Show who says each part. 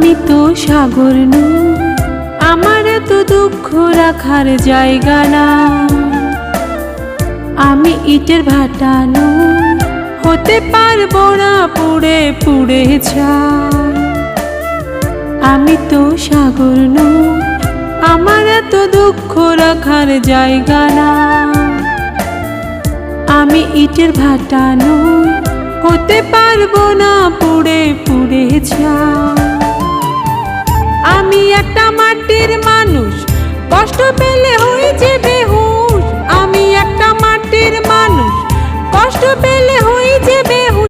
Speaker 1: আমি তো সাগর নই, আমার এত দুঃখ রাখার জায়গা না। আমি ইটের ভাটা নই, হতে পারবো না পুড়ে পুড়ে ছাই। আমি তো সাগর নই, আমার এত দুঃখ রাখার জায়গা না। আমি ইটের ভাটা নই, হতে পারবো না পুড়ে পুড়ে ছাই। আমি একটা মাটির মানুষ, কষ্ট পেলে হই যে বেহুশ। আমি একটা মাটির মানুষ, কষ্ট পেলে হই